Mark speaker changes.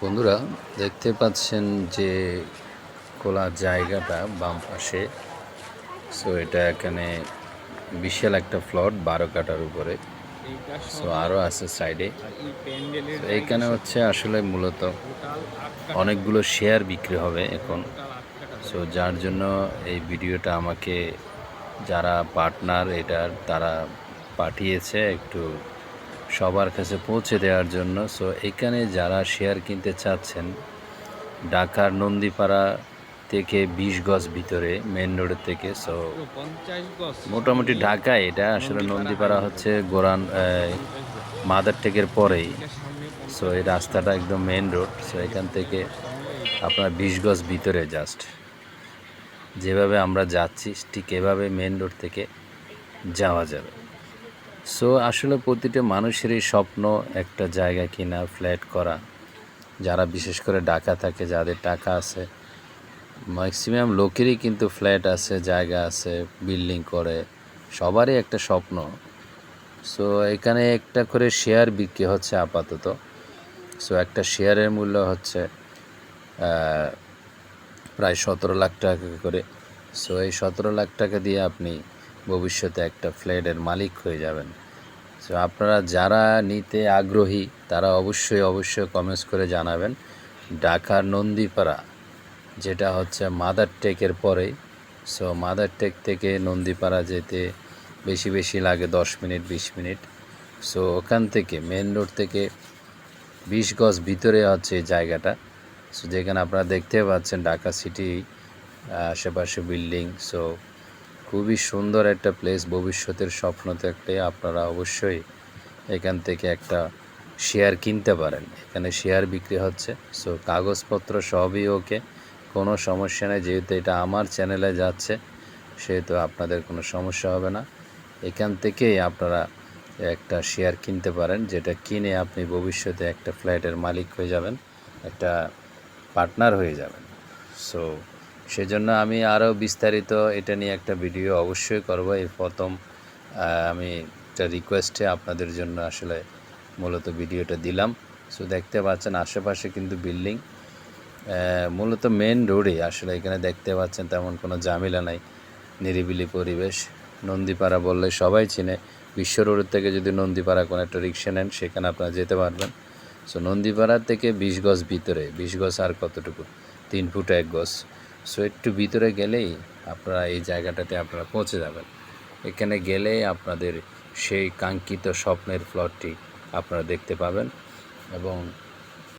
Speaker 1: বন্ধুরা, দেখতে পাচ্ছেন যে খোলা জায়গাটা বাম পাশে। সো এটা এখানে বিশাল একটা প্লট 12 কাঠার উপরে। সো আরও আছে সাইডে। তো এইখানে হচ্ছে আসলে মূলত অনেকগুলো শেয়ার বিক্রি হবে এখন। সো যার জন্য এই ভিডিওটা আমাকে যারা পার্টনার এটার তারা পাঠিয়েছে একটু সবার কাছে পৌঁছে দেওয়ার জন্য। সো এখানে যারা শেয়ার কিনতে চাচ্ছেন, ঢাকার নন্দীপাড়া থেকে 20 গজ ভিতরে মেন রোডের থেকে। সো মোটামুটি ঢাকায় এটা আসলে নন্দীপাড়া হচ্ছে গোরান মাদার টেকের পরেই। সো এই রাস্তাটা একদম মেন রোড। সো এখান থেকে আপনার 20 গজ ভিতরে জাস্ট যেভাবে আমরা যাচ্ছি ঠিক এভাবে মেন রোড থেকে যাওয়া যাবে। সো আসলে প্রতিটা মানুষেরই স্বপ্ন একটা জায়গা কিনা, ফ্ল্যাট করা। যারা বিশেষ করে ঢাকা থাকে, যাদের টাকা আছে, ম্যাক্সিমাম লোকেরই কিন্তু ফ্ল্যাট আছে, জায়গা আছে, বিল্ডিং করে, সবারই একটা স্বপ্ন। সো এখানে একটা করে শেয়ার বিক্রি হচ্ছে আপাতত। সো একটা শেয়ারের মূল্য হচ্ছে প্রায় 17 লাখ টাকা করে। সো এই 17 লাখ টাকা দিয়ে আপনি ভবিষ্যতে একটা ফ্ল্যাটের মালিক হয়ে যাবেন। সো আপনারা যারা নিতে আগ্রহী তারা অবশ্যই কমেন্টস করে জানাবেন। ঢাকার নন্দীপাড়া, যেটা হচ্ছে মাদার টেকের পরেই। সো মাদার টেক থেকে নন্দীপাড়া যেতে বেশি লাগে 10 মিনিট 20 মিনিট। সো ওখান থেকে মেন রোড থেকে 20 গজ ভিতরে হচ্ছে এই জায়গাটা। সো যেখানে আপনারা দেখতে পাচ্ছেন ঢাকা সিটি, আশেপাশে বিল্ডিং। সো খুবই সুন্দর একটা প্লেস। ভবিষ্যতের স্বপ্ন থাকলে আপনারা অবশ্যই এখান থেকে একটা শেয়ার কিনতে পারেন। এখানে শেয়ার বিক্রি হচ্ছে। সো কাগজপত্র সবই ওকে, কোনো সমস্যা নেই। যেহেতু এটা আমার চ্যানেলে যাচ্ছে সেহেতু আপনাদের কোনো সমস্যা হবে না। এখান থেকেই আপনারা একটা শেয়ার কিনতে পারেন, যেটা কিনে আপনি ভবিষ্যতে একটা ফ্ল্যাটের মালিক হয়ে যাবেন, একটা পার্টনার হয়ে যাবেন। সো সেজন্য আমি আরও বিস্তারিত এটা নিয়ে একটা ভিডিও অবশ্যই করব। এই প্রথম আমি একটা রিকোয়েস্টে আপনাদের জন্য আসলে মূলত ভিডিওটা দিলাম। সো দেখতে পাচ্ছেন আশেপাশে কিন্তু বিল্ডিং, মূলত মেন রোডে। আসলে এখানে দেখতে পাচ্ছেন তেমন কোনো ঝামেলা নাই, নিরিবিলি পরিবেশ। নন্দীপাড়া বললে সবাই চিনে। বিশ্ব রোড থেকে যদি নন্দীপাড়া কোনো একটা রিক্সা নেন সেখানে আপনারা যেতে পারবেন। সো নন্দীপাড়া থেকে 20 গজ ভিতরে, 20 গজ আর কতটুকু, 3 ফুট 1 গজ। সো একটু ভিতরে গেলেই আপনারা এই জায়গাটাতে আপনারা পৌঁছে যাবেন। এখানে গেলেই আপনাদের সেই কাঙ্ক্ষিত স্বপ্নের প্লটটি আপনারা দেখতে পাবেন এবং